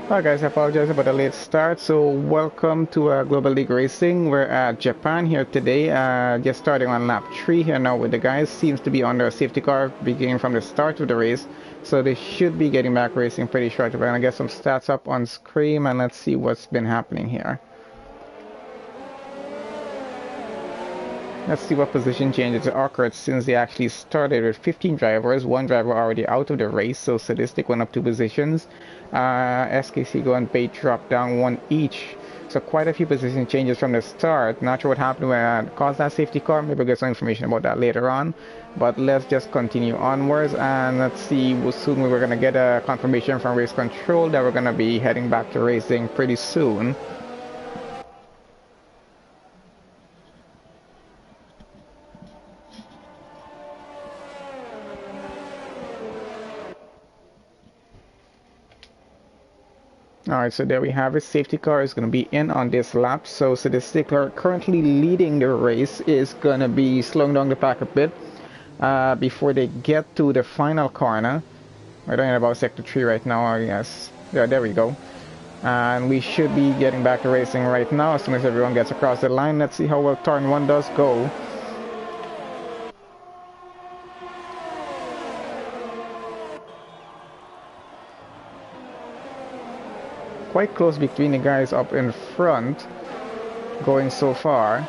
Hi guys, I apologize about the late start. So welcome to Global League Racing. We're at Japan here today. Just starting on lap 3 here now with the guys. Seems to be under a safety car beginning from the start of the race. So they should be getting back racing pretty shortly. We're gonna get some stats up on screen and let's see what's been happening here. Let's see what position changes occurred since they actually started with 15 drivers, one driver already out of the race, so Sadistic went up 2 positions. SKC Go and Bait dropped down one each. So quite a few position changes from the start. Not sure what happened when I caused that safety car. Maybe we'll get some information about that later on. But let's just continue onwards and let's see. Soon we're going to get a confirmation from race control that we're going to be heading back to racing pretty soon. Alright, so there we have it. Safety car is going to be in on this lap. So Sadistic are currently leading the race, is going to be slowing down the pack a bit before they get to the final corner. We're doing about sector 3 right now, I guess. Yeah, there we go. And we should be getting back to racing right now as soon as everyone gets across the line. Let's see how well turn 1 does go. Quite close between the guys up in front going so far.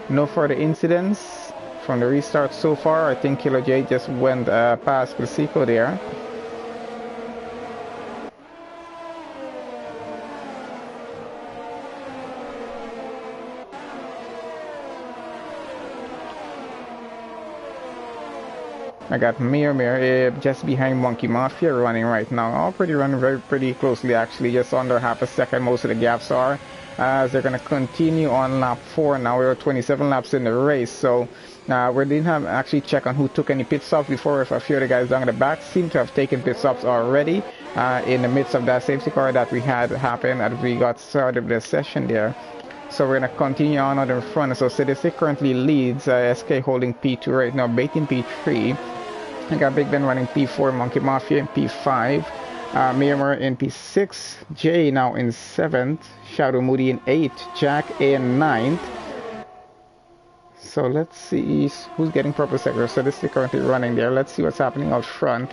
No further incidents from the restart so far. I think Killer J just went past Prisico there. I got Mir just behind Monkey Mafia running right now. All running pretty closely actually, just under half a second most of the gaps are. As they're going to continue on lap 4 now. We're 27 laps in the race, so we didn't have actually check on who took any pit stops before. If a few of the guys down in the back seem to have taken pit stops already in the midst of that safety car that we had happen as we got started with the session there. So we're going to continue on out in front. So Sadistic currently leads, SK holding P2 right now, Bait in P3. I got Big Ben running P4, Monkey Mafia in P5, Miramar in P6, Jay now in 7th, Shadow Moody in 8th, Jack in 9th. So let's see who's getting purple sector. So this is currently running there. Let's see what's happening out front.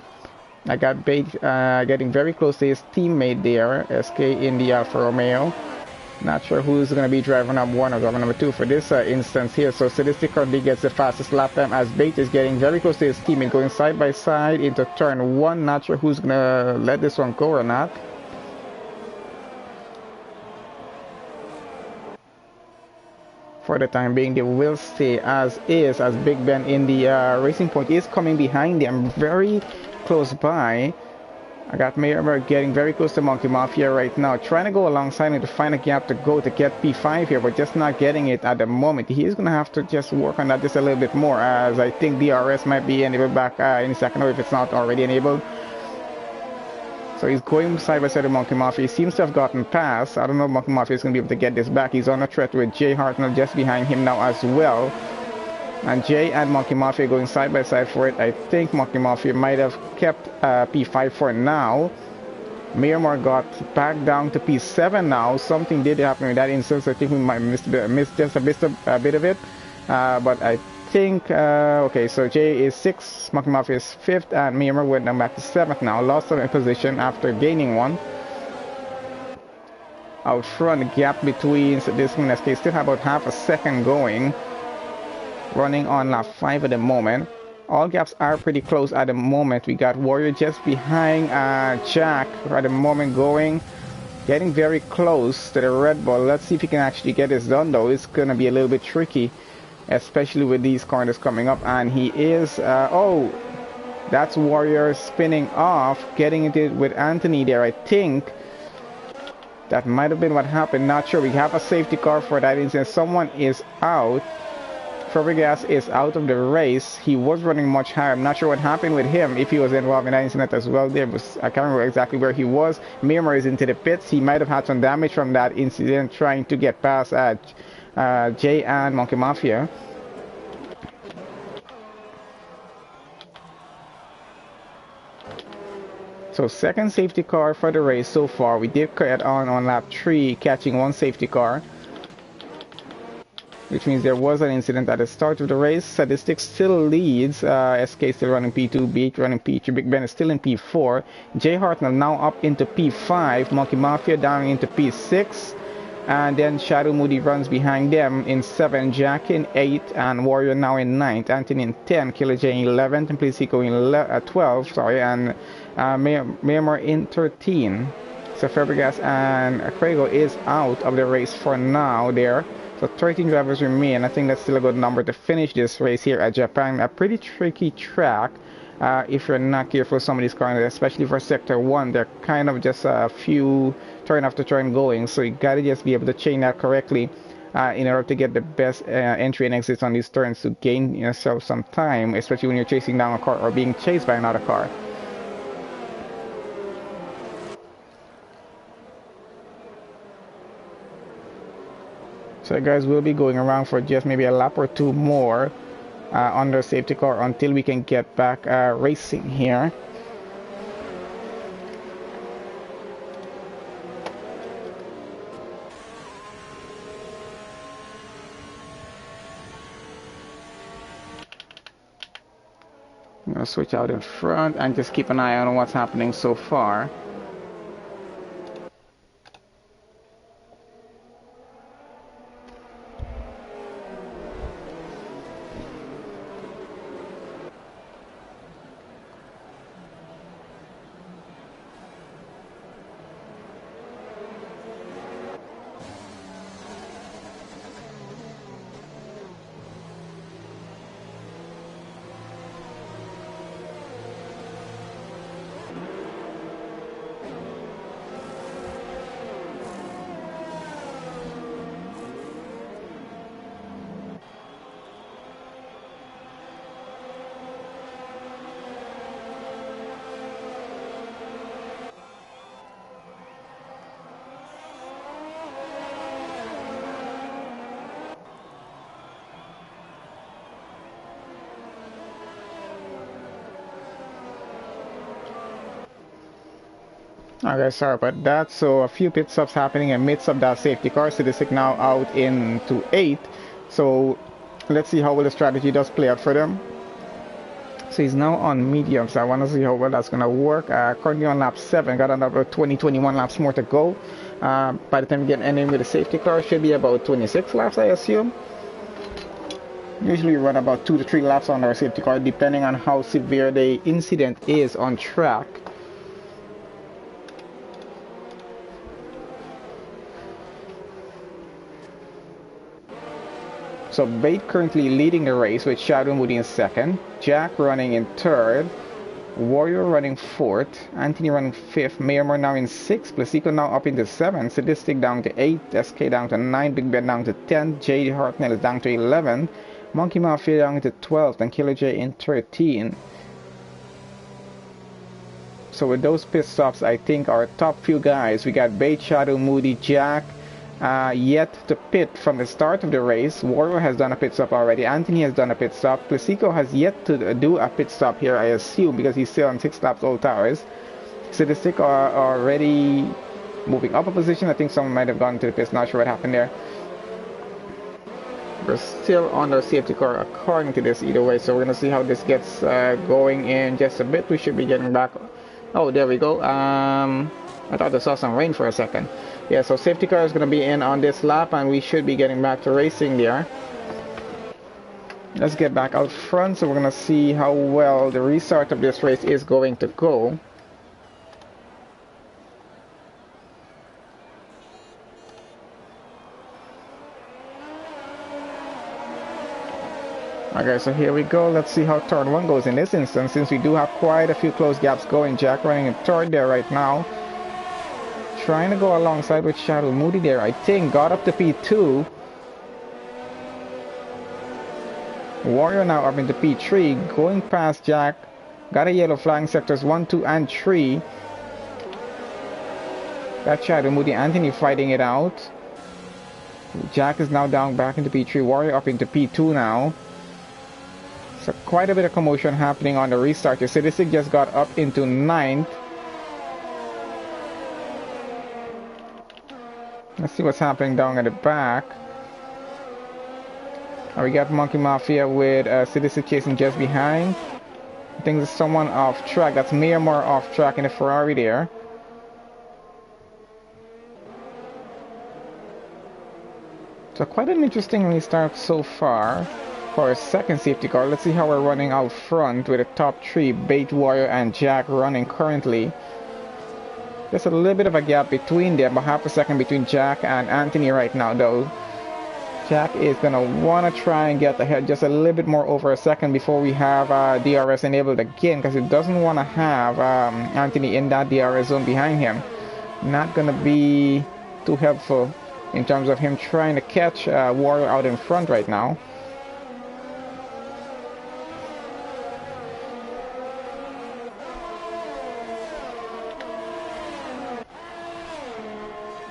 I got Bait getting very close to his teammate there, SK in the Alfa Romeo. Not sure who's going to be driving number 1 or driver number 2 for this instance here. So Sadistic currently gets the fastest lap time as Bait is getting very close to his teammate, going side by side into turn 1. Not sure who's going to let this one go or not. For the time being, they will stay as is, as Big Ben in the racing point is coming behind them very close by. I got Mayor getting very close to Monkey Mafia right now, trying to go alongside him to find a gap to go to get P5 here, but just not getting it at the moment. He's going to have to just work on that just a little bit more, as I think DRS might be enabled back any second, or if it's not already enabled. So he's going side by side with Monkey Mafia. He seems to have gotten past. I don't know if Monkey Mafia is going to be able to get this back. He's on a threat with Jay Hartnell just behind him now as well. And Jay and Monkey Mafia going side by side for it. I think Monkey Mafia might have kept P5 for now. Miramar got back down to P7 now. Something did happen in that instance. I think we might miss just a bit of it. But I think, okay, so Jay is 6th, Monkey Mafia is 5th, and Miramar went down back to 7th now. Lost some position after gaining one. Out front, the gap between this and SK still have about half a second going. Running on lap 5 at the moment. All gaps are pretty close at the moment. We got Warrior just behind Jack at the moment, getting very close to the Red Bull. Let's see if he can actually get this done though. It's gonna be a little bit tricky, especially with these corners coming up. And he is oh, that's Warrior spinning off, getting into it with Anthony there. I think that might have been what happened. Not sure. We have a safety car for that instance. Someone is out. Fabregas is out of the race. He was running much higher. I'm not sure what happened with him, if he was involved in that incident as well. I can't remember exactly where he was. Miramar is into the pits. He might have had some damage from that incident trying to get past Jay and Monkey Mafia. So So second safety car for the race so far. We did cut on lap 3, catching one safety car, which means there was an incident at the start of the race. Statistics still leads. SK still running P2, BH running P3, Big Ben is still in P4. J Hartnell now up into P5, Monkey Mafia down into P6, and then Shadow Moody runs behind them in 7, Jack in 8, and Warrior now in 9th, Anthony in 10, Killer J in 11th, and Plisico in 12, and Mayamar in 13. So Fabregas and Crago is out of the race for now there. So 13 drivers remain. I think that's still a good number to finish this race here at Japan. A pretty tricky track if you're not careful with some of these cars, especially for Sector 1. They're kind of just a few turn after turn going, so you gotta just be able to chain that correctly in order to get the best entry and exits on these turns to gain yourself some time, especially when you're chasing down a car or being chased by another car. So guys, we'll be going around for just maybe a lap or two more under safety car until we can get back racing here. I'm gonna switch out in front and just keep an eye on what's happening so far. Okay, sorry about that. So a few pit stops happening in midst of that safety car. So this is now out into 8. So let's see how well the strategy does play out for them. So he's now on medium, so I want to see how well that's going to work. Currently on lap 7, got another 21 laps more to go. By the time we get ending with the safety car, should be about 26 laps, I assume. Usually we run about 2 to 3 laps on our safety car, depending on how severe the incident is on track. So Bait currently leading the race with Shadow Moody in 2nd, Jack running in 3rd, Warrior running 4th, Anthony running 5th, Mayamar now in 6th, Plasico now up into 7th, Sadistic down to 8th, SK down to 9th, Big Ben down to 10th, J Hartnell is down to 11th, Monkey Mafia down to 12th, and Killer J in 13th. So with those pit stops, I think our top few guys, we got Bait, Shadow Moody, Jack, yet to pit from the start of the race. Warrior has done a pit stop already. Anthony has done a pit stop. Plasico has yet to do a pit stop here, I assume, because he's still on 6 laps all towers. Sadistic are already moving up a position. I think someone might have gone to the pits. Not sure what happened there. We're still on our safety car according to this either way. So we're going to see how this gets going in just a bit. We should be getting back. Oh, there we go. I thought I saw some rain for a second. Yeah, so safety car is going to be in on this lap, and we should be getting back to racing there. Let's get back out front, so we're going to see how well the restart of this race is going to go. Okay, so here we go. Let's see how turn 1 goes in this instance, since we do have quite a few close gaps going. Jack running in 3rd there right now. Trying to go alongside with Shadow Moody there, I think. Got up to P2. Warrior now up into P3. Going past Jack. Got a yellow flag in sectors 1, 2, and 3. Got Shadow Moody, Anthony fighting it out. Jack is now down back into P3. Warrior up into P2 now. So quite a bit of commotion happening on the restart. Sadistic just got up into 9th. Let's see what's happening down at the back. We got Monkey Mafia with Citizen chasing just behind. I think there's someone off track. That's Miramar off track in the Ferrari there. So quite an interesting restart so far for a second safety car. Let's see how we're running out front with the top three, Bait Warrior and Jack running currently. There's a little bit of a gap between them, about half a second between Jack and Anthony right now though. Jack is going to want to try and get ahead just a little bit more over a second before we have DRS enabled again, because it doesn't want to have Anthony in that DRS zone behind him. Not going to be too helpful in terms of him trying to catch Warrior out in front right now.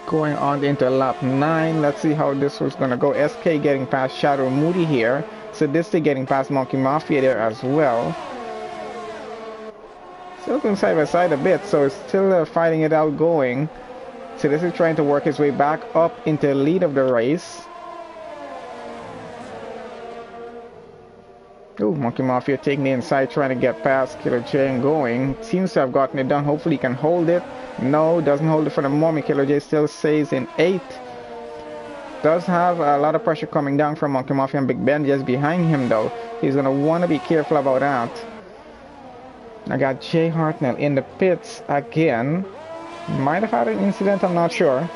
Going on into lap 9. Let's see how this was going to go. SK getting past Shadow Moody here. Sadistic getting past Monkey Mafia there as well. Still going side by side a bit, so it's still fighting it out going. So this is trying to work his way back up into the lead of the race. Oh, Monkey Mafia taking the inside, trying to get past Killer J and going. Seems to have gotten it done. Hopefully he can hold it. No, doesn't hold it for the moment. Killer J still stays in 8th. Does have a lot of pressure coming down from Monkey Mafia and Big Ben just behind him though. He's going to want to be careful about that. I got Jay Hartnell in the pits again. Might have had an incident, I'm not sure.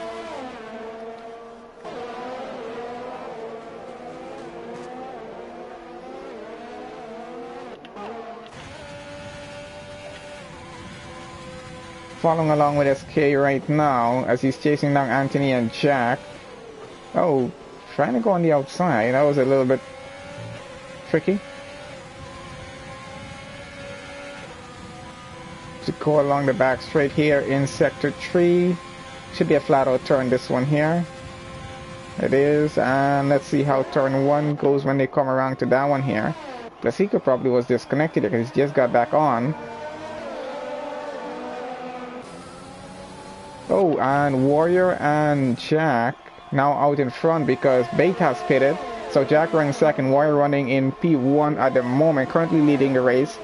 Following along with SK right now as he's chasing down Anthony and Jack. Oh, trying to go on the outside. That was a little bit tricky. To go along the back straight here in sector 3. Should be a flat out turn, this one here. It is, and let's see how turn 1 goes when they come around to that one here. Plasico probably was disconnected because he just got back on. Oh, and Warrior and Jack now out in front because Bait has pitted. So Jack running second, Warrior running in P1 at the moment, currently leading the race.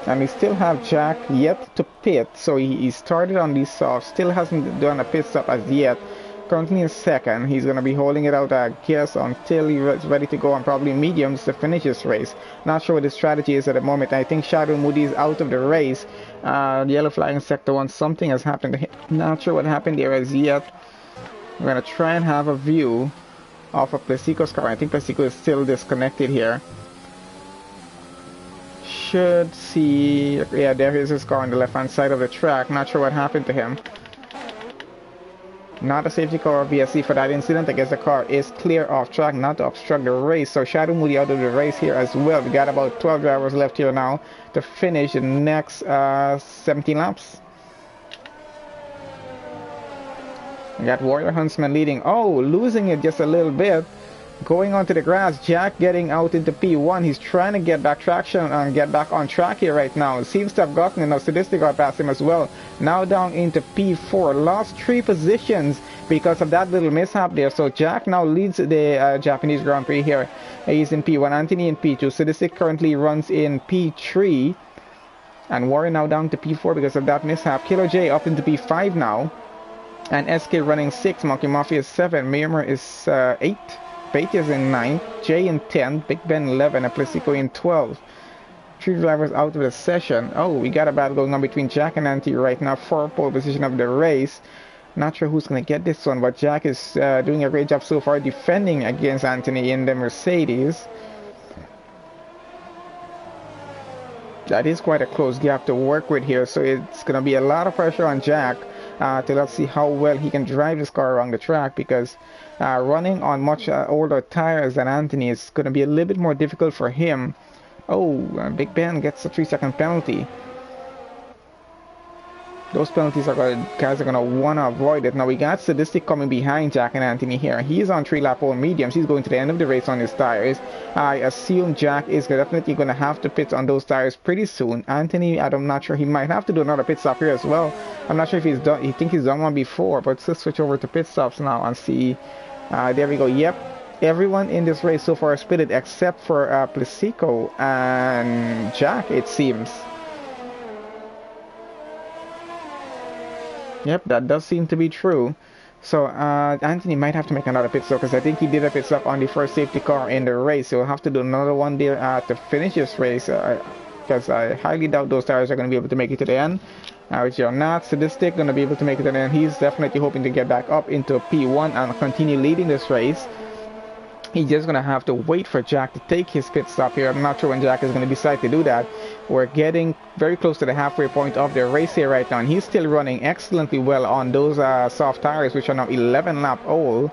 And we still have Jack yet to pit, so he started on these softs, still hasn't done a pit stop as yet. Currently in second. He's going to be holding it out, I guess, until he's ready to go on probably mediums to finish this race. Not sure what his strategy is at the moment. I think Shadow Moody is out of the race. Yellow flag in sector 1, something has happened to him. Not sure what happened there as yet. We're going to try and have a view of a Plasico's car. I think Plasico is still disconnected here. Should see, yeah, there is his car on the left hand side of the track. Not sure what happened to him. Not a safety car or VSC for that incident. I guess the car is clear off track, not to obstruct the race. So Shadow Moody out of the race here as well. We got about 12 drivers left here now to finish the next 17 laps. We got Warrior Huntsman leading. Oh, losing it just a little bit. Going onto the grass, Jack getting out into P1. He's trying to get back traction and get back on track here right now. Seems to have gotten enough. Sadistic got past him as well. Now down into P4. Lost 3 positions because of that little mishap there. So Jack now leads the Japanese Grand Prix here. He's in P1. Anthony in P2. Sadistic currently runs in P3. And Warren now down to P4 because of that mishap. Killer J up into P5 now. And SK running 6. Monkey Mafia is 7. Miramar is 8. Bait is in 9, Jay in 10, Big Ben 11, and Plasico in 12. 3 drivers out of the session. Oh, we got a battle going on between Jack and Anthony right now for pole position of the race. Not sure who's going to get this one, but Jack is doing a great job so far defending against Anthony in the Mercedes. That is quite a close gap to work with here, so it's going to be a lot of pressure on Jack to let's see how well he can drive this car around the track, because running on much older tires than Anthony is going to be a little bit more difficult for him. Oh, Big Ben gets a 3-second penalty. Those penalties are gonna, guys are going to want to avoid it. Now we got Sadistic coming behind Jack and Anthony here. He's on 3-lap old mediums. He's going to the end of the race on his tires. I assume Jack is definitely going to have to pit on those tires pretty soon. Anthony, I'm not sure. He might have to do another pit stop here as well. I'm not sure if he's done. He thinks he's done one before, but let's switch over to pit stops now and see. There we go. Yep. Everyone in this race so far is pitted except for Plesico and Jack, it seems. Yep, that does seem to be true. So Anthony might have to make another pit stop because I think he did a pit stop on the first safety car in the race. So he'll have to do another one there to finish this race because I highly doubt those tires are going to be able to make it to the end. Which are not. Sadistic going to be able to make it to the end. He's definitely hoping to get back up into P1 and continue leading this race. He's just going to have to wait for Jack to take his pit stop here. I'm not sure when Jack is going to decide to do that. We're getting very close to the halfway point of the race here right now. And he's still running excellently well on those soft tires, which are now 11 lap old.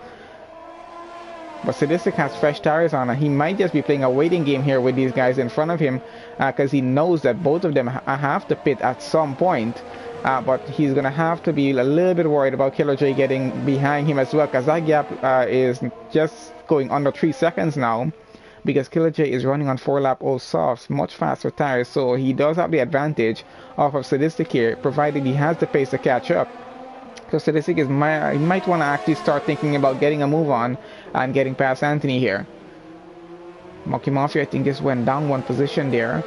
But Sadistic has fresh tires on, and he might just be playing a waiting game here with these guys in front of him because he knows that both of them have to pit at some point. But he's going to have to be a little bit worried about Killer J getting behind him as well, because that gap is just going under 3 seconds now, because Killer J is running on 4-lap old softs, much faster tires, so he does have the advantage off of Sadistic here, provided he has the pace to catch up. So Sadistic he might want to actually start thinking about getting a move on and getting past Anthony here. Monkey Mafia, I think, just went down one position there.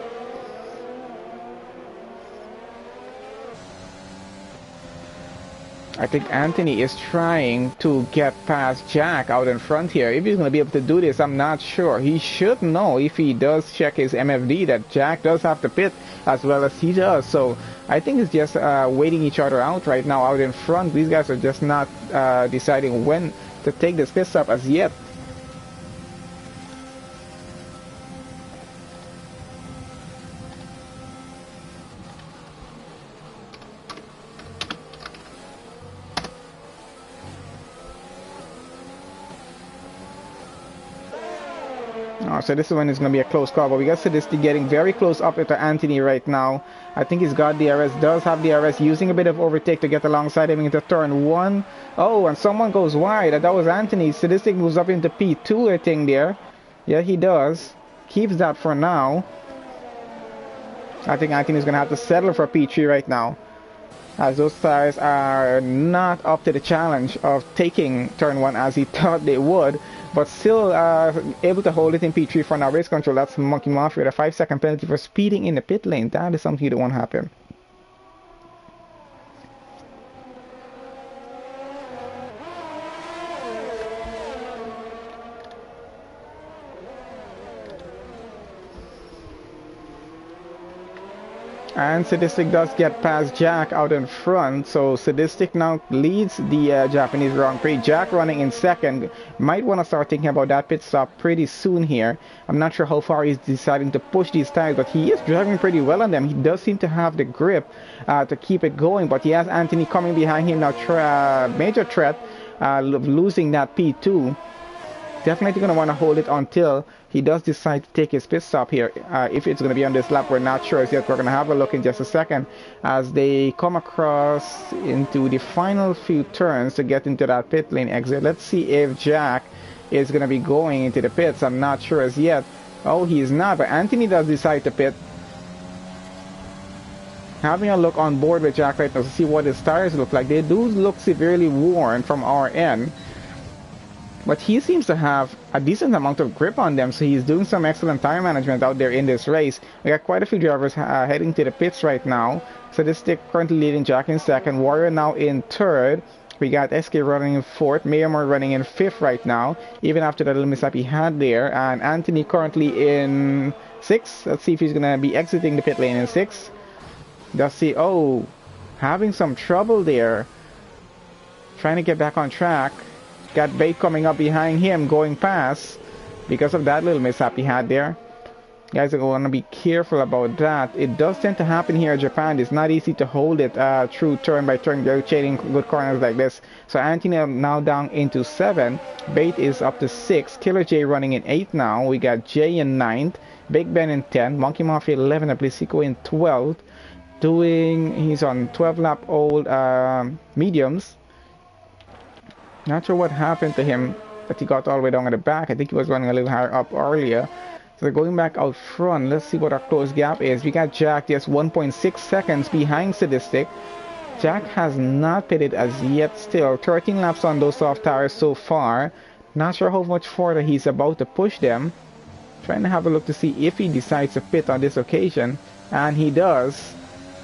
I think Anthony is trying to get past Jack out in front here. If he's going to be able to do this, I'm not sure. He should know, if he does check his MFD, that Jack does have to pit as well as he does. So I think it's just waiting each other out right now out in front. These guys are just not deciding when to take this pit stop as yet. So this one is going to be a close call, but we got Sadistic getting very close up to Anthony right now. I think he's got DRS, does have DRS, using a bit of overtake to get alongside him into turn 1. Oh, and someone goes wide. That was Anthony. Sadistic moves up into P2, I think, there. Yeah, he does. Keeps that for now. I think Anthony's going to have to settle for P3 right now, as those tires are not up to the challenge of taking turn 1 as he thought they would, but still able to hold it in P3 for now. Race control, that's Monkey Mafia with a 5-second penalty for speeding in the pit lane. That is something you don't want to happen. And Sadistic does get past Jack out in front, so Sadistic now leads the Japanese Grand Prix. Jack running in second. Might want to start thinking about that pit stop pretty soon here. I'm not sure how far he's deciding to push these tires, but he is driving pretty well on them. He does seem to have the grip to keep it going, but he has Anthony coming behind him now. Major threat of losing that P2. Definitely going to want to hold it until he does decide to take his pit stop here. If it's going to be on this lap, we're not sure yet. We're going to have a look in just a second as they come across into the final few turns to get into that pit lane exit. Let's see if Jack is going to be going into the pits. I'm not sure as yet. Oh, he's not, but Anthony does decide to pit. Having a look on board with Jack right now to see what his tires look like. They do look severely worn from our end, but he seems to have a decent amount of grip on them, so he's doing some excellent tire management out there in this race. We got quite a few drivers heading to the pits right now. Sadistic currently leading, Jack in second, Warrior now in third. We got SK running in fourth, Mayamore running in fifth right now, even after the little mishap he had there. And Anthony currently in sixth. Let's see if he's going to be exiting the pit lane in sixth. Let's see. Oh, having some trouble there. Trying to get back on track. Got Bait coming up behind him, going past because of that little mishap he had there. Guys are going to be careful about that. It does tend to happen here in Japan. It's not easy to hold it through turn by turn. They're chasing good corners like this. So Anthony now down into 7. Bait is up to 6. Killer J running in 8 now. We got Jay in 9th. Big Ben in 10. Monkey Mafia 11. And Plesico in 12th. he's on 12 lap old mediums. Not sure what happened to him, but he got all the way down at the back. I think he was running a little higher up earlier. So going back out front, let's see what our close gap is. We got Jack just 1.6 seconds behind Sadistic. Jack has not pitted as yet still. 13 laps on those soft tires so far. Not sure how much further he's about to push them. Trying to have a look to see if he decides to pit on this occasion. And he does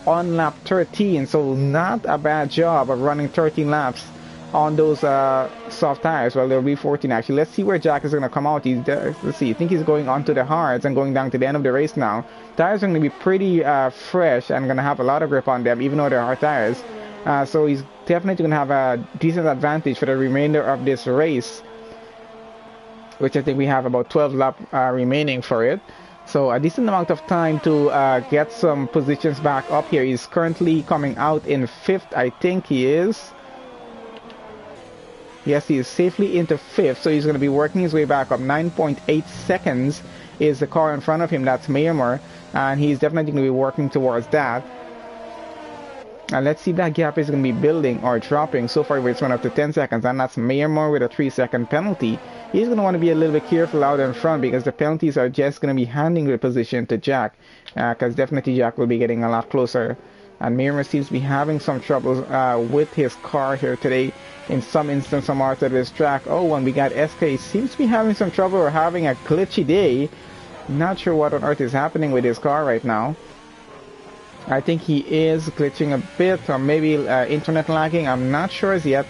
on lap 13. So not a bad job of running 13 laps on those soft tires. Well, there'll be 14 actually. Let's see where Jack is going to come out. Let's see. I think he's going onto the hards and going down to the end of the race now. Tires are going to be pretty fresh and going to have a lot of grip on them, even though they're hard tires. So he's definitely going to have a decent advantage for the remainder of this race, which I think we have about 12 laps remaining for it. So a decent amount of time to get some positions back up here. He's currently coming out in 5th, I think he is. Yes, he is safely into 5th, so he's going to be working his way back up. 9.8 seconds is the car in front of him. That's Mayamur, and he's definitely going to be working towards that. And let's see if that gap is going to be building or dropping. So far, it's went up to 10 seconds, and that's Mayamur with a 3-second penalty. He's going to want to be a little bit careful out in front because the penalties are just going to be handing the position to Jack, because definitely Jack will be getting a lot closer. And Mayamur seems to be having some troubles with his car here today. In some instance, some parts of this track. Oh, and we got SK. Seems to be having some trouble or having a glitchy day. Not sure what on earth is happening with his car right now. I think he is glitching a bit, or maybe internet lagging. I'm not sure as yet.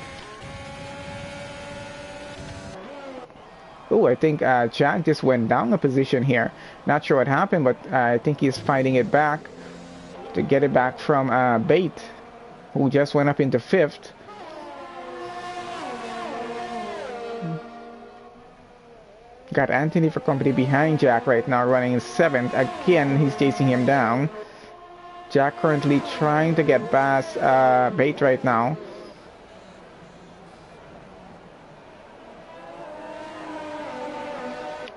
Oh, I think Jack just went down a position here. Not sure what happened, but I think he's fighting it back to get it back from Bait, who just went up into 5th. Got Anthony for company behind Jack right now, running in 7th. Again, he's chasing him down. Jack currently trying to get past Bait right now.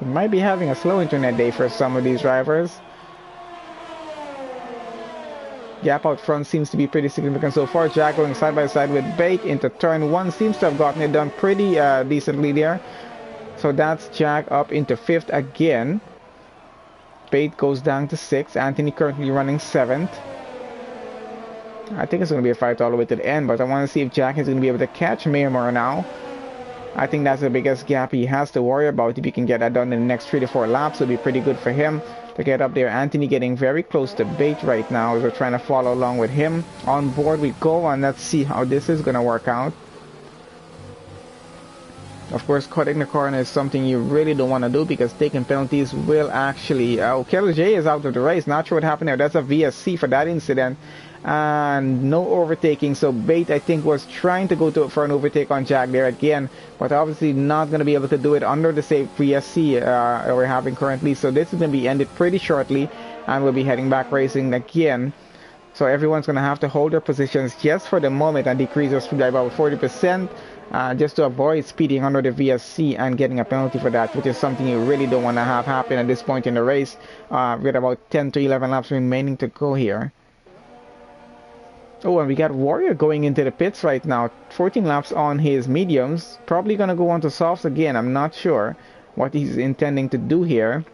We might be having a slow internet day for some of these drivers. Gap out front seems to be pretty significant so far. Jack going side by side with Bait into turn 1. Seems to have gotten it done pretty decently there. So that's Jack up into 5th again. Bait goes down to 6th. Anthony currently running 7th. I think it's going to be a fight all the way to the end, but I want to see if Jack is going to be able to catch Mayamur now. I think that's the biggest gap he has to worry about. If he can get that done in the next 3 to 4 laps, it'll be pretty good for him to get up there. Anthony getting very close to Bait right now as we're trying to follow along with him. On board we go, and let's see how this is going to work out. Of course, cutting the corner is something you really don't want to do because taking penalties will actually... Kelly J is out of the race. Not sure what happened there. That's a VSC for that incident. And no overtaking. So Bait, I think, was trying to go for an overtake on Jack there again, but obviously not going to be able to do it under the same VSC we're having currently. So this is going to be ended pretty shortly, and we'll be heading back racing again. So everyone's going to have to hold their positions just for the moment and decrease their speed by about 40%. Just to avoid speeding under the VSC and getting a penalty for that, which is something you really don't want to have happen at this point in the race, with about 10 to 11 laps remaining to go here. Oh, and we got Warrior going into the pits right now. 14 laps on his mediums. Probably going to go on to softs again. I'm not sure what he's intending to do here.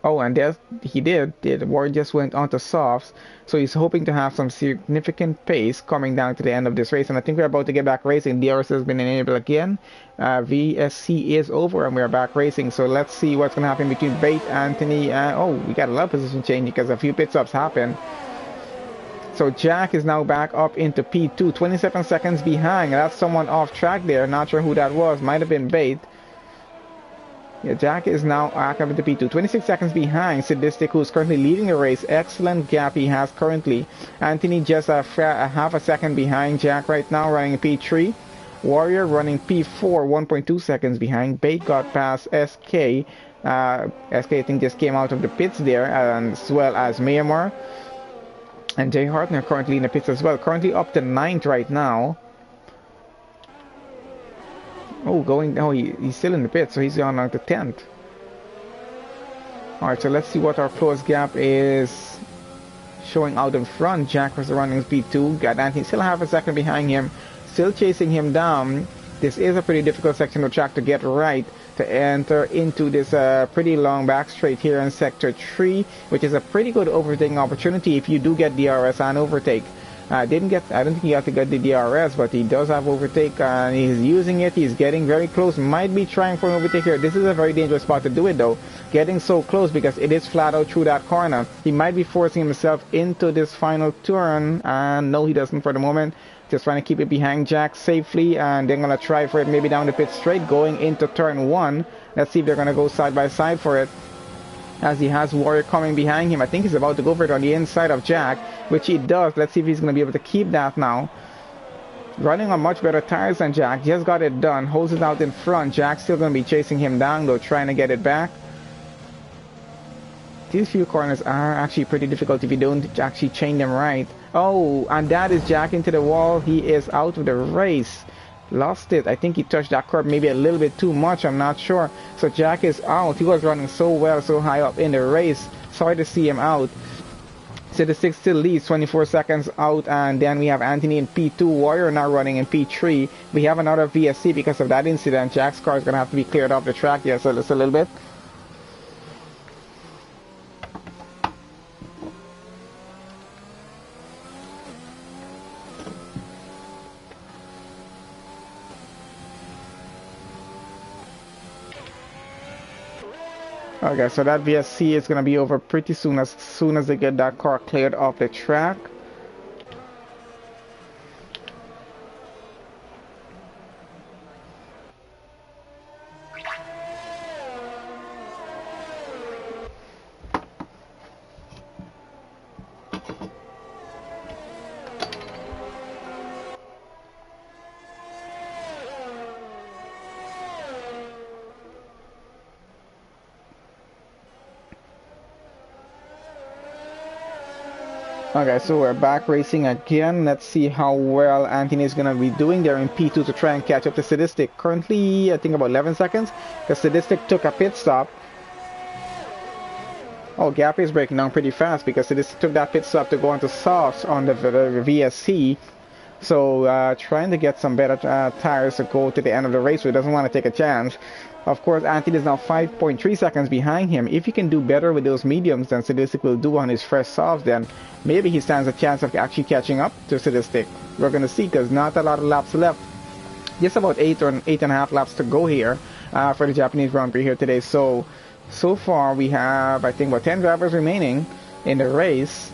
Oh, and there he did. Warrior just went on to softs. So he's hoping to have some significant pace coming down to the end of this race. And I think we're about to get back racing. DRS has been enabled again. VSC is over and we're back racing. So let's see what's going to happen between Bait, Anthony. Oh, we got a lot of position change because a few pit stops happened. So Jack is now back up into P2, 27 seconds behind. That's someone off track there. Not sure who that was. Might have been Bait. Yeah, Jack is now back up into P2, 26 seconds behind Sadistic, who's currently leading the race. Excellent gap he has currently. Anthony just a half a second behind Jack right now, running P3. Warrior running P4, 1.2 seconds behind. Bait got past SK. SK, I think, just came out of the pits there, as well as Mayamur. And Jay Hartner currently in the pits as well. Currently up to 9th right now. Oh, he's still in the pits, so he's gone down to 10th. Alright, so let's see what our close gap is showing out in front. Jack was running P2. Got Anthony still half a second behind him. Still chasing him down. This is a pretty difficult section of track to get right, to enter into this pretty long back straight here in Sector 3, which is a pretty good overtaking opportunity if you do get DRS and overtake. I don't think he got to get the DRS, but he does have overtake and he's using it. He's getting very close. Might be trying for an overtake here. This is a very dangerous spot to do it though. Getting so close because it is flat out through that corner. He might be forcing himself into this final turn, and no, he doesn't for the moment. Just trying to keep it behind Jack safely, and they're going to try for it maybe down the pit straight going into turn 1. Let's see if they're going to go side by side for it, as he has Warrior coming behind him. I think he's about to go for it on the inside of Jack, which he does. Let's see if he's going to be able to keep that now. Running on much better tires than Jack. Just got it done. Holds it out in front. Jack's still going to be chasing him down though, trying to get it back. These few corners are actually pretty difficult if you don't actually chain them right. Oh, and that is Jack into the wall. He is out of the race. Lost it. I think he touched that curb maybe a little bit too much. I'm not sure. So Jack is out. He was running so well, so high up in the race. Sorry to see him out. So the 6 still leads, 24 seconds out, and then we have Anthony in P2, Warrior now running in P3. We have another VSC because of that incident. Jack's car is going to have to be cleared off the track. Yeah, so just a little bit. Okay, so that VSC is going to be over pretty soon as they get that car cleared off the track. Okay, so we're back racing again. Let's see how well Anthony is going to be doing there in P2 to try and catch up to Sadistic. Currently, I think about 11 seconds, because Sadistic took a pit stop. Oh, Gap is breaking down pretty fast because Sadistic took that pit stop to go onto softs on the VSC. So trying to get some better tires to go to the end of the race, so he doesn't want to take a chance. Of course, Anthony is now 5.3 seconds behind him. If he can do better with those mediums than Sadistic will do on his fresh softs, then maybe he stands a chance of actually catching up to Sadistic. We're going to see, because not a lot of laps left. Just about 8 or 8.5 laps to go here for the Japanese Grand Prix here today. So far we have, I think, about 10 drivers remaining in the race.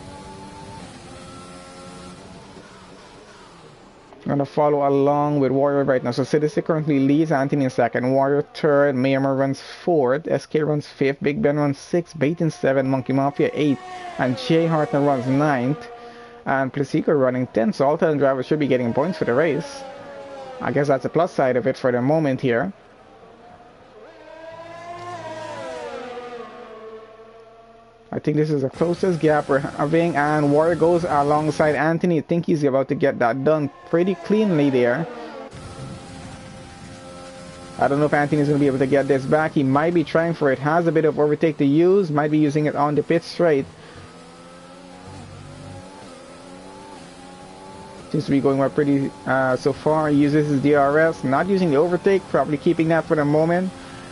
I'm going to follow along with Warrior right now. So Sadistic currently leads, Anthony in second, Warrior third, Maymer runs fourth, SK runs fifth, Big Ben runs sixth, Baton 7, Monkey Mafia 8, and Jay Hartner runs 9th, and Plasico running 10th. So all 10 drivers should be getting points for the race. I guess that's a plus side of it for the moment here. I think this is the closest gap we're having, and Warrior goes alongside Anthony. I think he's about to get that done pretty cleanly there. I don't know if Anthony's going to be able to get this back. He might be trying for it. Has a bit of overtake to use. Might be using it on the pit straight. Seems to be going well pretty so far. He uses his DRS. Not using the overtake. Probably keeping that for the moment.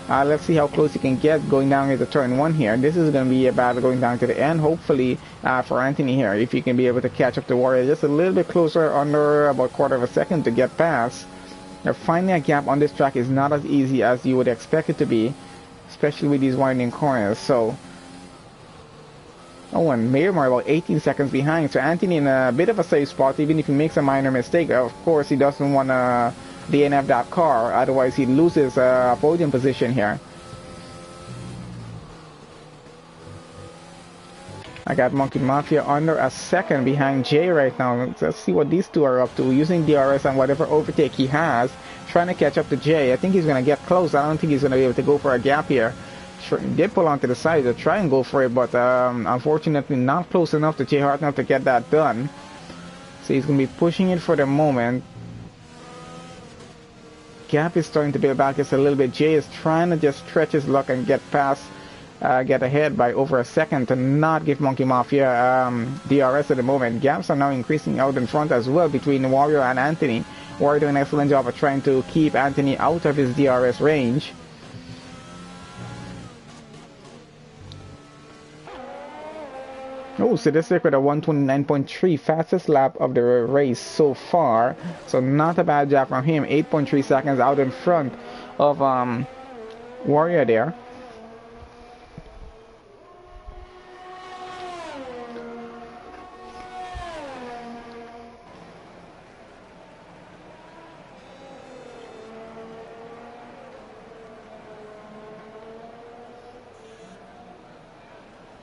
Let's see how close he can get going down into turn 1 here. This is going to be a battle going down to the end, hopefully, for Anthony here. If he can be able to catch up to Warrior just a little bit closer, under about quarter of a second to get past. Now, finding a gap on this track is not as easy as you would expect it to be, especially with these winding corners. So, oh, and Maymer about 18 seconds behind. So Anthony in a bit of a safe spot, even if he makes a minor mistake. Of course, he doesn't want to DNF that car, otherwise he loses podium position here. I got Monkey Mafia under a second behind Jay right now. Let's see what these two are up to, using DRS and whatever overtake he has, trying to catch up to Jay. I think he's going to get close. I don't think he's going to be able to go for a gap here. He did pull onto the side to try and go for it, but unfortunately not close enough to Jay Hartnell to get that done. So he's going to be pushing it for the moment. Gap is starting to build back just a little bit. Jay is trying to just stretch his luck and get past get ahead by over a second to not give Monkey Mafia DRS at the moment. Gaps are now increasing out in front as well between Warrior and Anthony. Warrior doing an excellent job of trying to keep Anthony out of his DRS range. Oh, Sadistic with a 129.3, fastest lap of the race so far. So not a bad job from him. 8.3 seconds out in front of Warrior there.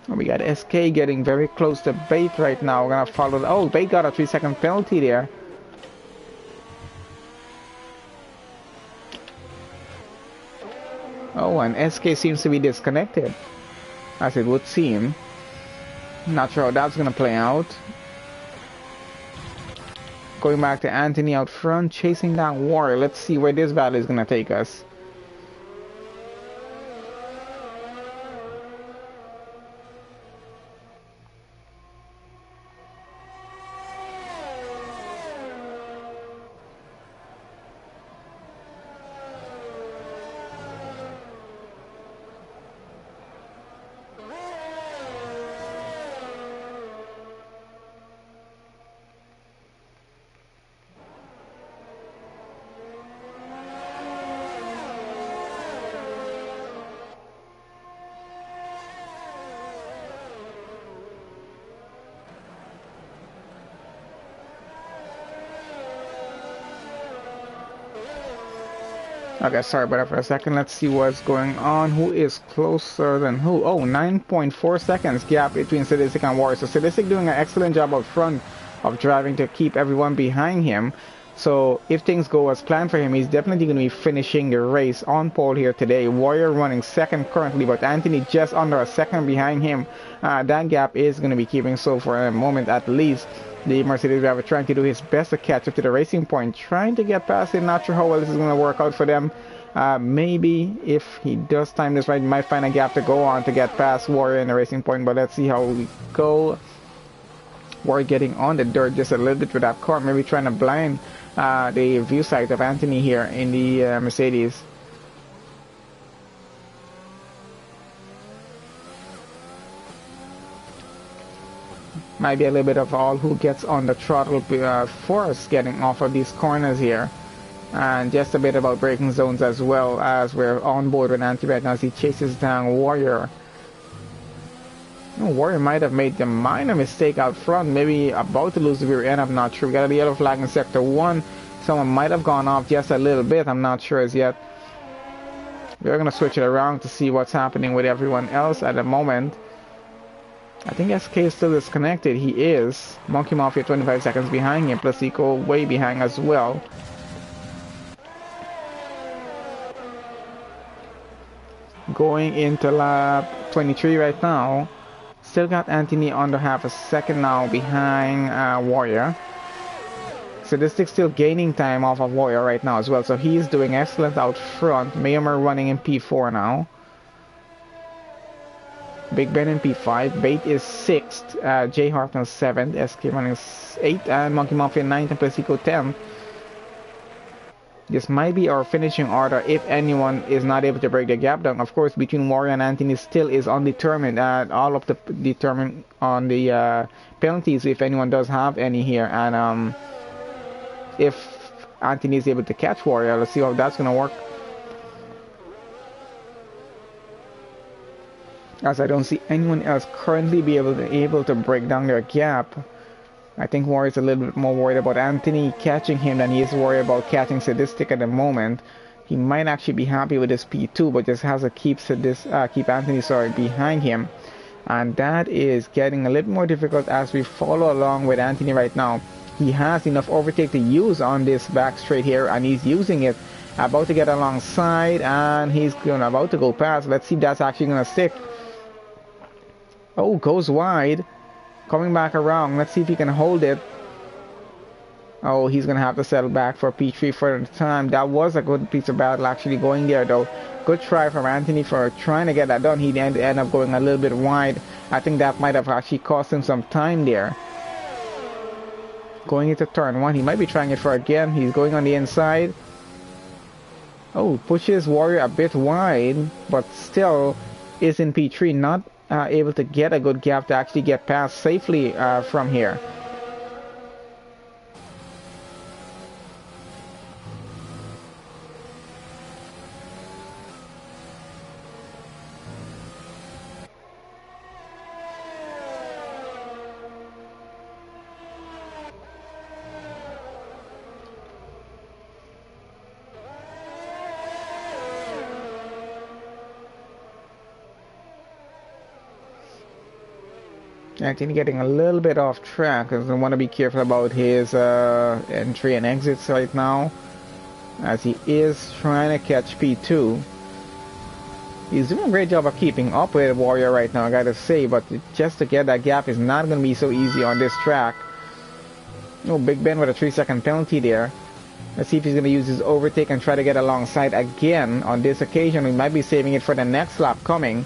We got SK getting very close to Bait right now. We're gonna follow. Oh, Bait got a 3-second penalty there. Oh, and SK seems to be disconnected, as it would seem. Not sure how that's gonna play out. Going back to Anthony out front, chasing down Warrior. Let's see where this battle is gonna take us. Okay, sorry about that for a second. Let's see what's going on. Who is closer than who? Oh, 9.4 seconds gap between Sadistic and Warrior. So Sadistic doing an excellent job up front of driving to keep everyone behind him. So if things go as planned for him, he's definitely going to be finishing the race on pole here today. Warrior running second currently, but Anthony just under a second behind him. That gap is going to be keeping so for a moment at least. The Mercedes driver trying to do his best to catch up to the Racing Point, trying to get past it. Not sure how well this is going to work out for them. Maybe if he does time this right, he might find a gap to go on to get past Warrior in the Racing Point, but let's see how we go. Warrior getting on the dirt just a little bit with that car, maybe trying to blind the view sight of Anthony here in the Mercedes. Might be a little bit of all who gets on the throttle first getting off of these corners here. And just a bit about braking zones as well, as we're on board with Anthony right now as he chases down Warrior. Warrior might have made a minor mistake out front, maybe about to lose the rear end, I'm not sure. We got a yellow flag in sector 1. Someone might have gone off just a little bit, I'm not sure as yet. We're going to switch it around to see what's happening with everyone else at the moment. I think SK is still disconnected. He is. Monkey Mafia 25 seconds behind him, plus Eco way behind as well. Going into lap 23 right now. Still got Anthony under half a second now behind Warrior. Sadistic still gaining time off of Warrior right now as well. So he's doing excellent out front. Mayhem running in P4 now. Big Ben in P5, Bait is 6th, J Hartnell 7th, SK running 8th, and Monkey Mafia 9th, and Plesico 10th. This might be our finishing order if anyone is not able to break the gap down. Of course, between Warrior and Anthony still is undetermined. All of the determined on the penalties if anyone does have any here. And if Anthony is able to catch Warrior, let's see how that's going to work. As I don't see anyone else currently be able to break down their gap. I think Warrior's a little bit more worried about Anthony catching him than he is worried about catching Sadistic at the moment. He might actually be happy with his P2, but just has to keep Anthony behind him. And that is getting a little more difficult as we follow along with Anthony right now. He has enough overtake to use on this back straight here, and he's using it. About to get alongside, and he's about to go past. Let's see if that's actually going to stick. Oh, goes wide. Coming back around. Let's see if he can hold it. Oh, he's going to have to settle back for P3 for the time. That was a good piece of battle actually going there, though. Good try from Anthony for trying to get that done. He ended up going a little bit wide. I think that might have actually cost him some time there. Going into turn 1. He might be trying it for again. He's going on the inside. Oh, pushes Warrior a bit wide, but still is in P3. Not able to get a good gap to actually get past safely from here. Anthony getting a little bit off track because I want to be careful about his entry and exits right now, as he is trying to catch P2. He's doing a great job of keeping up with Warrior right now, I gotta say, but just to get that gap is not going to be so easy on this track. Oh, Big Ben with a 3-second penalty there. Let's see if he's going to use his overtake and try to get alongside again on this occasion. We might be saving it for the next lap coming.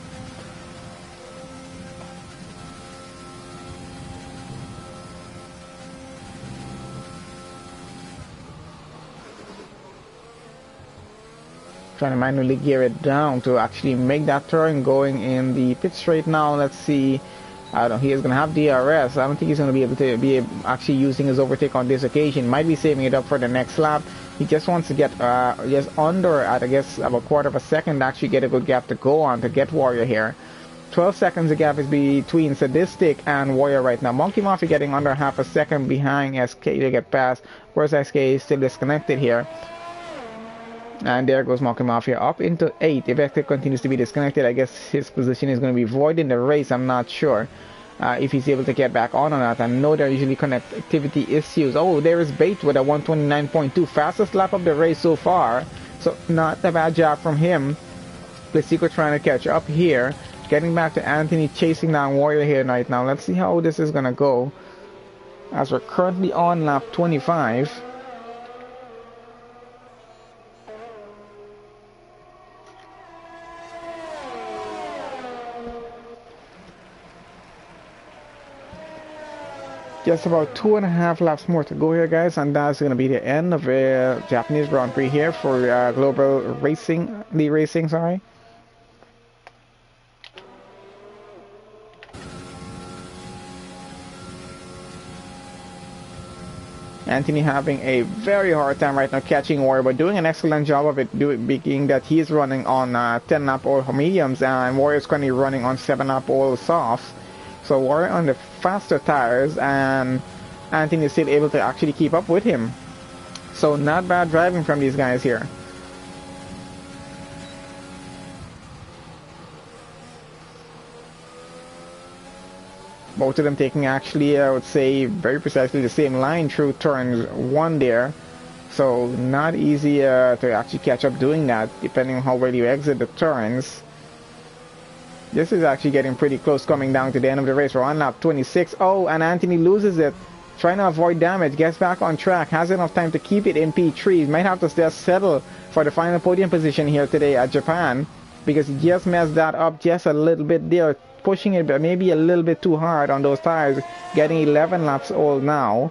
Trying to manually gear it down to actually make that turn going in the pit straight now. Let's see. I don't know. He is going to have DRS. I don't think he's going to be able to be actually using his overtake on this occasion. Might be saving it up for the next lap. He just wants to get just under at, I guess, about a quarter of a second to actually get a good gap to go on to get Warrior here. 12 seconds the gap is between Sadistic and Warrior right now. Monkey Mafia getting under half a second behind SK to get past. Of course, SK is still disconnected here. And there goes Monkey Mafia up into 8. If Vector continues to be disconnected, I guess his position is going to be void in the race. I'm not sure if he's able to get back on or not. I know there are usually connectivity issues. Oh, there is Bait with a 129.2. Fastest lap of the race so far. So not a bad job from him. Plesico trying to catch up here. Getting back to Anthony chasing down Warrior here right now. Let's see how this is going to go. As we're currently on lap 25. Just about 2.5 laps more to go here, guys, and that's going to be the end of the Japanese Grand Prix here for Global Racing, Lee Racing, sorry. Anthony having a very hard time right now catching Warrior, but doing an excellent job of it, being that he's running on 10-lap oil mediums, and Warrior's currently running on 7-lap oil softs. So Warrior on the faster tires, and Anthony is still able to actually keep up with him. So not bad driving from these guys here. Both of them taking actually, I would say, very precisely the same line through turns 1 there. So not easy to actually catch up doing that, depending on how well you exit the turns. This is actually getting pretty close, coming down to the end of the race. We're on lap 26. Oh, and Anthony loses it. Trying to avoid damage. Gets back on track. Has enough time to keep it in P3. Might have to just settle for the final podium position here today at Japan. Because he just messed that up just a little bit there. Pushing it maybe a little bit too hard on those tires. Getting 11 laps old now.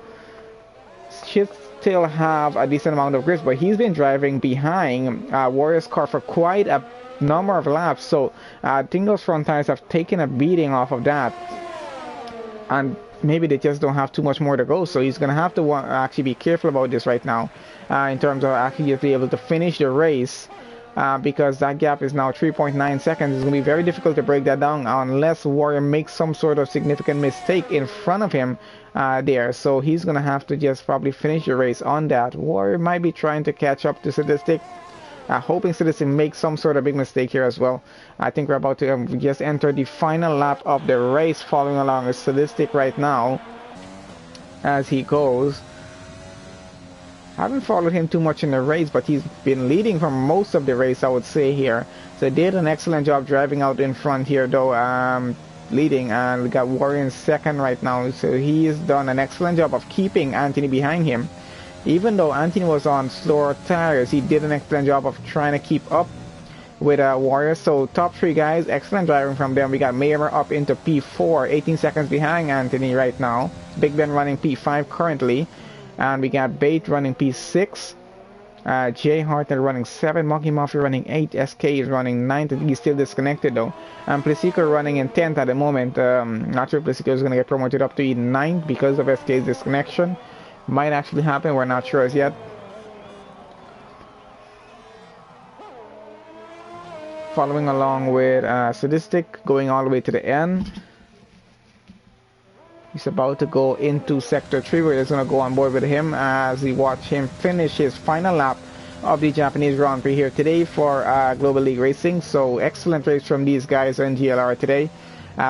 Should still have a decent amount of grip. But he's been driving behind Warrior's car for quite a number of laps, so I think those front tires have taken a beating off of that, and maybe they just don't have too much more to go, so he's gonna have to actually be careful about this right now in terms of actually be able to finish the race, because that gap is now 3.9 seconds. It's gonna be very difficult to break that down unless Warrior makes some sort of significant mistake in front of him there, so he's gonna have to just probably finish the race on that. Warrior might be trying to catch up to Sadistic, hoping Sadistic makes some sort of big mistake here as well. I think we're about to just enter the final lap of the race, following along with Sadistic right now as he goes. Haven't followed him too much in the race, but he's been leading for most of the race, I would say here. So did an excellent job driving out in front here, though, leading, and we got Warrior in second right now. So he has done an excellent job of keeping Anthony behind him. Even though Anthony was on slower tires, he did an excellent job of trying to keep up with Warrior. So top three guys, excellent driving from them. We got Maymer up into P4, 18 seconds behind Anthony right now. Big Ben running P5 currently, and we got Bait running P6. Jay Hartnett running 7, Monkey Mafia running 8, SK is running 9, I think he's still disconnected though, and Plesico running in 10th at the moment. Not sure if Plesico is going to get promoted up to 9th because of SK's disconnection. Might actually happen, we're not sure as yet. Following along with Sadistic, going all the way to the end. He's about to go into Sector 3. We're just going to go on board with him as we watch him finish his final lap of the Japanese Grand Prix here today for Global League Racing. So excellent race from these guys in GLR today.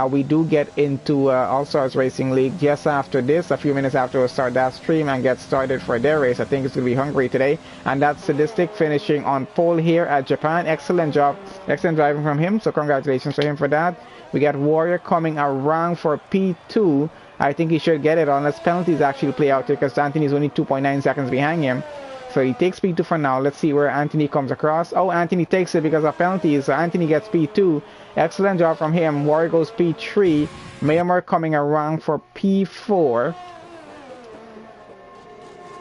We do get into All-Stars Racing League just after this, a few minutes after we'll start that stream and get started for their race. I think it's going to be Hungary today. And that's Sadistic finishing on pole here at Japan. Excellent job, excellent driving from him. So congratulations to him for that. We got Warrior coming around for P2. I think he should get it unless penalties actually play out here because Anthony is only 2.9 seconds behind him. So he takes P2 for now. Let's see where Anthony comes across. Oh, Anthony takes it because of penalties. So Anthony gets P2. Excellent job from him. Warrior goes P3. Mayamar coming around for P4.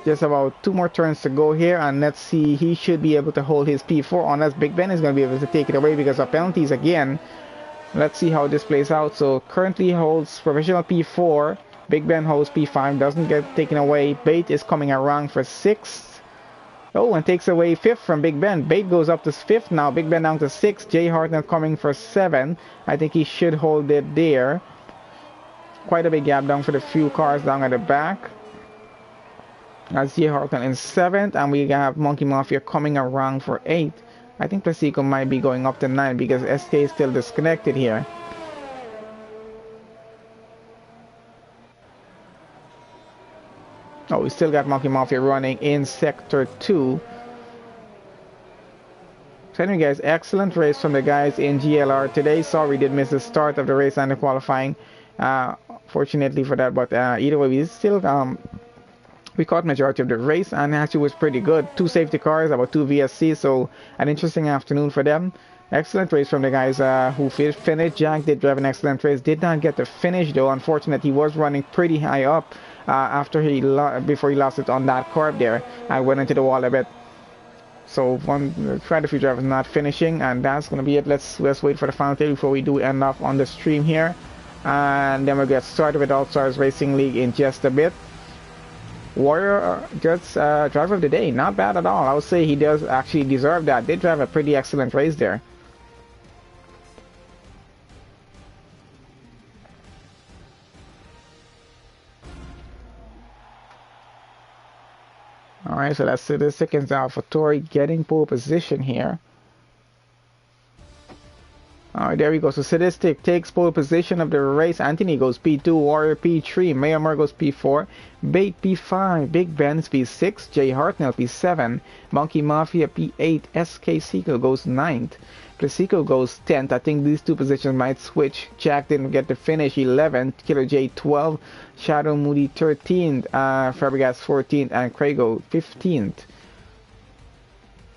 Just about 2 more turns to go here. And let's see. He should be able to hold his P4 unless Big Ben is going to be able to take it away because of penalties again. Let's see how this plays out. So currently holds provisional P4. Big Ben holds P5. Doesn't get taken away. Bait is coming around for 6th. Oh, and takes away 5th from Big Ben. Bait goes up to 5th now. Big Ben down to 6th. Jay Hartnett coming for 7. I think he should hold it there. Quite a big gap down for the few cars down at the back. That's Jay Hartnett in 7th. And we have Monkey Mafia coming around for 8th. I think Plesico might be going up to 9 because SK is still disconnected here. Oh, we still got Monkey Mafia running in Sector 2. So anyway guys, excellent race from the guys in GLR today. Sorry we did miss the start of the race and the qualifying. Fortunately for that, but either way, we still we caught majority of the race and actually was pretty good. 2 safety cars, about 2 VSC, so an interesting afternoon for them. Excellent race from the guys who finished. Jack did drive an excellent race. Did not get the finish though. Unfortunately, he was running pretty high up after before he lost it on that curve there. I went into the wall a bit. So quite a few drivers not finishing, and that's gonna be it. Let's wait for the final table before we do end off on the stream here, and then we'll get started with All Stars Racing League in just a bit. Warrior gets driver of the day. Not bad at all. I would say he does actually deserve that. Did drive a pretty excellent race there. Alright, so that's the second AlphaTauri getting pole position here. Alright, there we go. So Sadistic takes pole position of the race. Anthony goes P2, Warrior P3, Mayamar goes P4, Bait P5, Big Ben's P6, Jay Hartnell P7, Monkey Mafia P8, SK Seiko goes 9th, Plesico goes 10th. I think these 2 positions might switch. Jack didn't get the finish, 11th, Killer J 12th, Shadow Moody 13th, Fabregas 14th, and Craigo 15th.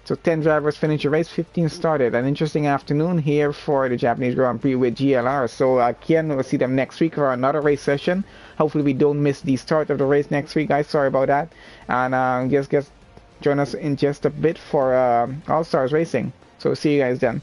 So 10 drivers finished the race, 15 started. An interesting afternoon here for the Japanese Grand Prix with GLR. So again, we'll see them next week for another race session. Hopefully we don't miss the start of the race next week, guys. Sorry about that. And just join us in just a bit for All Stars Racing. So see you guys then.